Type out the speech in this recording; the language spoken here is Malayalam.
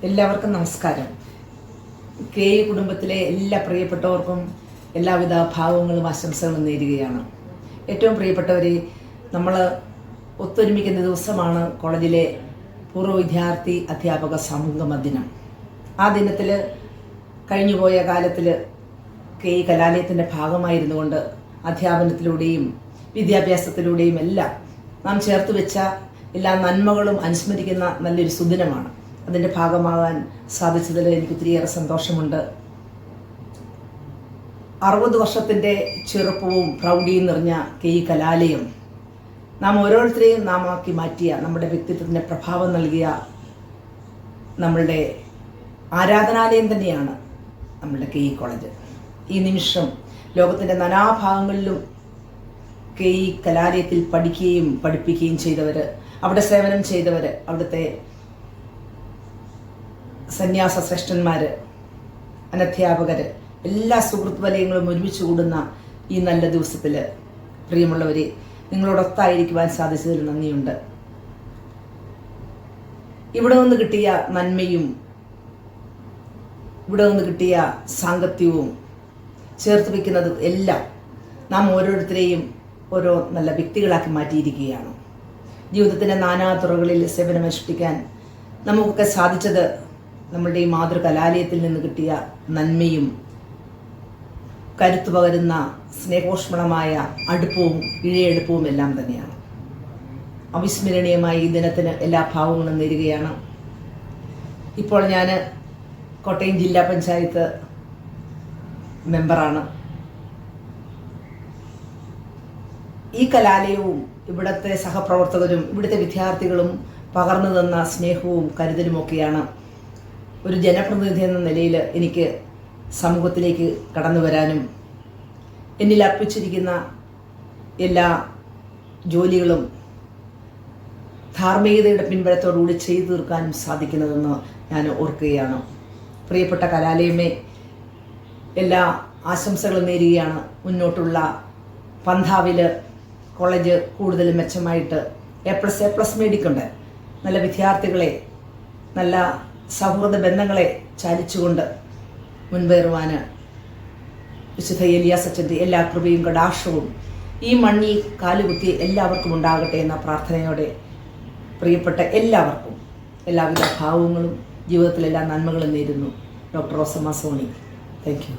എല്ലാവർക്കും നമസ്കാരം. കെ കുടുംബത്തിലെ എല്ലാ പ്രിയപ്പെട്ടവർക്കും എല്ലാവിധ ഭാവങ്ങളും ആശംസകളും നേരുകയാണ്. ഏറ്റവും പ്രിയപ്പെട്ടവരെ, നമ്മൾ ഒത്തൊരുമിക്കുന്ന ദിവസമാണ് കോളേജിലെ പൂർവ്വ വിദ്യാർത്ഥി അധ്യാപക സംഗമ ദിനം. ആ ദിനത്തിൽ കഴിഞ്ഞുപോയ കാലത്തിൽ കെ കലാലയത്തിൻ്റെ ഭാഗമായിരുന്നു കൊണ്ട് അധ്യാപനത്തിലൂടെയും വിദ്യാഭ്യാസത്തിലൂടെയും എല്ലാം നാം ചേർത്ത് വെച്ച എല്ലാ നന്മകളും അനുസ്മരിക്കുന്ന നല്ലൊരു സുദിനമാണ്. അതിൻ്റെ ഭാഗമാകാൻ സാധിച്ചതിൽ എനിക്ക് ഒത്തിരിയേറെ സന്തോഷമുണ്ട്. 60 വർഷത്തിൻ്റെ ചെറുപ്പവും പ്രൗഢിയും നിറഞ്ഞ കെ കലാലയം നാം ഓരോരുത്തരെയും നാമാക്കി മാറ്റിയ, നമ്മുടെ വ്യക്തിത്വത്തിന് പ്രഭാവം നൽകിയ നമ്മളുടെ ആരാധനാലയം തന്നെയാണ് നമ്മളുടെ കെ കോളേജ്. ഈ നിമിഷം ലോകത്തിൻ്റെ നാനാഭാഗങ്ങളിലും കെ കലാലയത്തിൽ പഠിക്കുകയും പഠിപ്പിക്കുകയും ചെയ്തവർ, അവിടെ സേവനം ചെയ്തവർ, അവിടുത്തെ സന്യാസ ശ്രേഷ്ഠന്മാർ, അനധ്യാപകർ, എല്ലാ സുഹൃത്ത് വലയങ്ങളും ഒരുമിച്ച് കൂടുന്ന ഈ നല്ല ദിവസത്തിൽ പ്രിയമുള്ളവരെ, നിങ്ങളോടൊത്തായിരിക്കുവാൻ സാധിച്ചതിൽ നന്ദിയുണ്ട്. ഇവിടെ നിന്ന് കിട്ടിയ നന്മയും ഇവിടെ നിന്ന് കിട്ടിയ സാങ്കത്യവും ചേർത്ത് വയ്ക്കുന്നത് എല്ലാം നാം ഓരോരുത്തരെയും ഓരോ നല്ല വ്യക്തികളാക്കി മാറ്റിയിരിക്കുകയാണ്. ജീവിതത്തിൻ്റെ നാനാതുറകളിൽ സേവനമനുഷ്ഠിക്കാൻ നമുക്കൊക്കെ സാധിച്ചത് നമ്മളുടെ ഈ മാതൃകലാലയത്തിൽ നിന്ന് കിട്ടിയ നന്മയും കരുത്തു പകരുന്ന സ്നേഹോഷ്മളമായ അടുപ്പവും ഇഴയെടുപ്പവും എല്ലാം തന്നെയാണ്. അവിസ്മരണീയമായ ഈ ദിനത്തിന് എല്ലാ ഭാവങ്ങളും നേരുകയാണ്. ഇപ്പോൾ ഞാൻ കോട്ടയം ജില്ലാ പഞ്ചായത്ത് മെമ്പറാണ്. ഈ കലാലയവും ഇവിടുത്തെ സഹപ്രവർത്തകരും ഇവിടുത്തെ വിദ്യാർത്ഥികളും പകർന്നു തന്ന സ്നേഹവും കരുതലുമൊക്കെയാണ് ഒരു ജനപ്രതിനിധി എന്ന നിലയിൽ എനിക്ക് സമൂഹത്തിലേക്ക് കടന്നു വരാനും എന്നിൽ അർപ്പിച്ചിരിക്കുന്ന എല്ലാ ജോലികളും ധാർമ്മികതയുടെ പിൻബലത്തോടുകൂടി ചെയ്തു തീർക്കാനും സാധിക്കുന്നതെന്ന് ഞാൻ ഓർക്കുകയാണ്. പ്രിയപ്പെട്ട കലാലയമേ, എല്ലാ ആശംസകളും നേരുകയാണ്. മുന്നോട്ടുള്ള പന്ഥാവിൽ കോളേജ് കൂടുതൽ മെച്ചമായിട്ട് A+, മേടിക്കൊണ്ട് നല്ല വിദ്യാർത്ഥികളെ, നല്ല സൗഹൃദ ബന്ധങ്ങളെ ചാലിച്ചുകൊണ്ട് മുൻപേറുവാൻ വിശുദ്ധ ഏലിയാസച്ചൻ്റെ എല്ലാ കൃപയും കടാക്ഷവും ഈ മണ്ണിൽ കാലുകുത്തി എല്ലാവർക്കും ഉണ്ടാകട്ടെ എന്ന പ്രാർത്ഥനയോടെ പ്രിയപ്പെട്ട എല്ലാവർക്കും എല്ലാവിധ ഭാവങ്ങളും ജീവിതത്തിലെല്ലാ നന്മകളും നേരുന്നു. Doctor Rosamma Sony. Thank U.